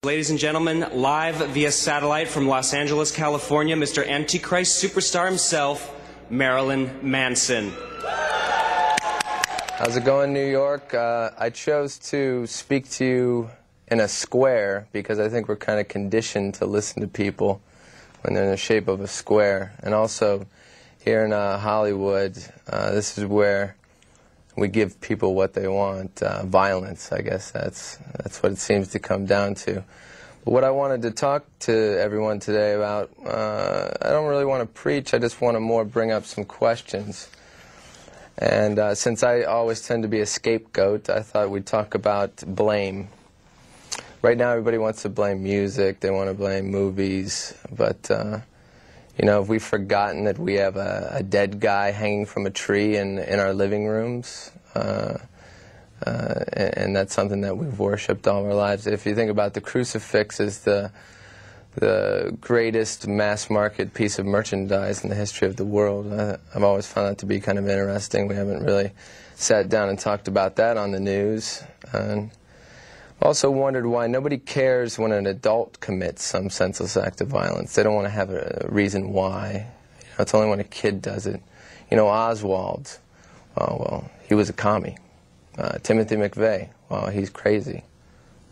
Ladies and gentlemen, live via satellite from Los Angeles, California, Mr. Antichrist superstar himself, Marilyn Manson. How's it going, New York? I chose to speak to you in a square because I think we're kind of conditioned to listen to people when they're in the shape of a square. And also, here in Hollywood, this is where we give people what they want, violence, I guess. That's what it seems to come down to. But what I wanted to talk to everyone today about, I don't really want to preach, I just want to more bring up some questions. And since I always tend to be a scapegoat, I thought we'd talk about blame. Right now everybody wants to blame music, they want to blame movies, but you know, have we forgotten that we have a dead guy hanging from a tree in our living rooms? And that's something that we've worshipped all our lives. If you think about the crucifix as the greatest mass-market piece of merchandise in the history of the world, I've always found that to be kind of interesting. We haven't really sat down and talked about that on the news. And also wondered why nobody cares when an adult commits some senseless act of violence. They don't want to have a reason why. You know, it's only when a kid does it. You know, Oswald, oh, well, he was a commie. Timothy McVeigh, well, he's crazy.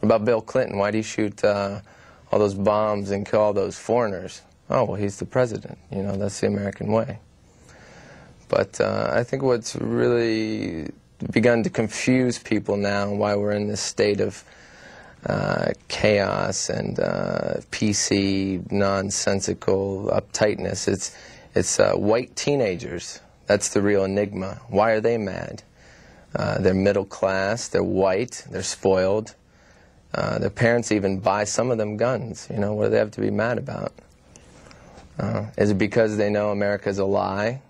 What about Bill Clinton? Why did he shoot all those bombs and kill all those foreigners? Oh, well, he's the president. You know, that's the American way. But I think what's really begun to confuse people now, why we're in this state of chaos and PC, nonsensical uptightness, it's white teenagers. That's the real enigma. Why are they mad? They're middle class, they're white, they're spoiled. Their parents even buy some of them guns. You know, what do they have to be mad about? Is it because they know America's a lie?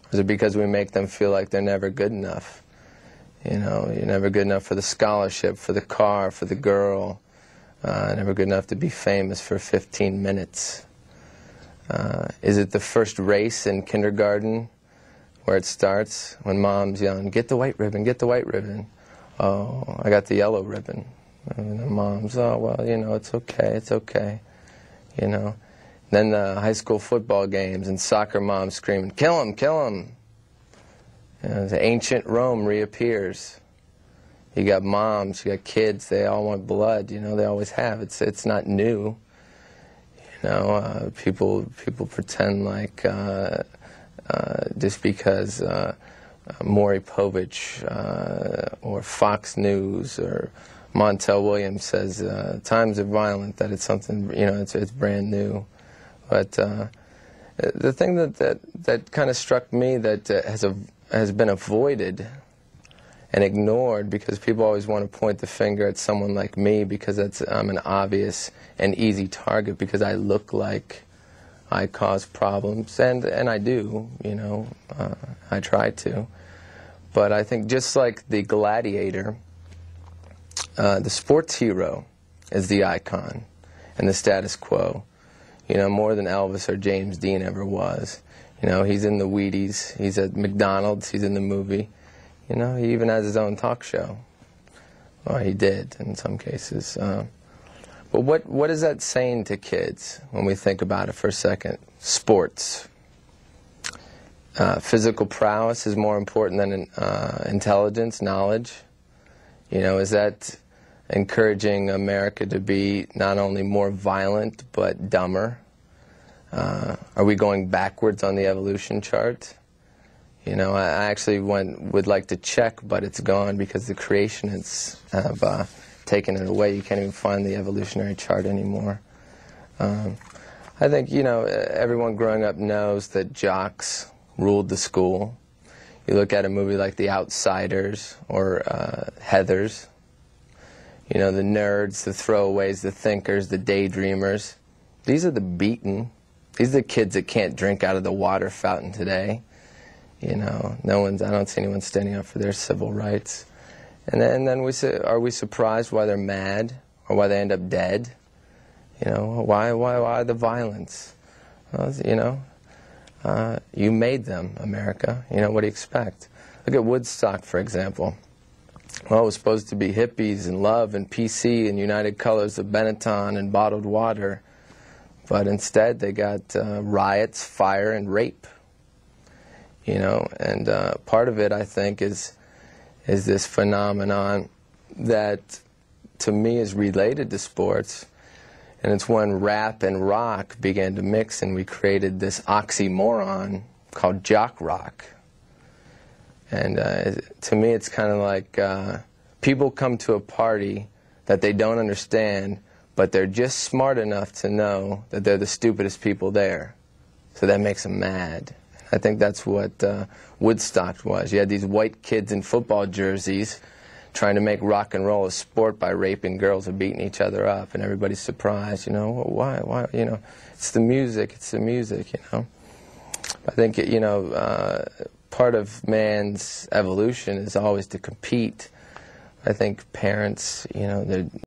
Or is it because we make them feel like they're never good enough? You know, you're never good enough for the scholarship, for the car, for the girl. Never good enough to be famous for 15 minutes. Is it the first race in kindergarten where it starts when mom's yelling, "Get the white ribbon, get the white ribbon." Oh, I got the yellow ribbon. And the mom's, "Oh, well, you know, it's okay, it's okay." You know. Then the high school football games and soccer moms screaming, "Kill him, kill him." You know, the ancient Rome reappears. You got moms, you got kids, they all want blood, you know, they always have. It's not new. You know, people pretend like just because Maury Povich or Fox News or Montel Williams says times are violent, that it's something, you know, it's brand new. But the thing that kind of struck me that has been avoided and ignored, because people always want to point the finger at someone like me because I'm an obvious and easy target because I look like I cause problems, and I do, you know, I try to. But I think just like the gladiator, the sports hero is the icon and the status quo, you know, more than Elvis or James Dean ever was. You know, he's in the Wheaties, he's at McDonald's, he's in the movie. You know, he even has his own talk show. Well, he did in some cases. But what is that saying to kids when we think about it for a second? Sports. Physical prowess is more important than intelligence, knowledge. You know, is that encouraging America to be not only more violent but dumber? Are we going backwards on the evolution chart? You know, I actually would like to check, but it's gone because the creationists have taken it away. You can't even find the evolutionary chart anymore. I think, you know, everyone growing up knows that jocks ruled the school. You look at a movie like The Outsiders or Heathers. You know, the nerds, the throwaways, the thinkers, the daydreamers. These are the beaten. These are the kids that can't drink out of the water fountain today. You know, I don't see anyone standing up for their civil rights. And then we say, are we surprised why they're mad or why they end up dead? You know, why the violence? Well, you know, you made them, America. You know, what do you expect? Look at Woodstock, for example. Well, it was supposed to be hippies and love and PC and United Colors of Benetton and bottled water. But instead they got riots, fire, and rape. You know, and part of it, I think, is this phenomenon that, to me, is related to sports. And it's when rap and rock began to mix, and we created this oxymoron called jock rock. And to me, it's kind of like people come to a party that they don't understand, but they're just smart enough to know that they're the stupidest people there. So that makes them mad. I think that's what Woodstock was. You had these white kids in football jerseys trying to make rock and roll a sport by raping girls and beating each other up, and everybody's surprised, you know, why, you know, it's the music, you know. I think, you know, part of man's evolution is always to compete. I think parents, you know, they're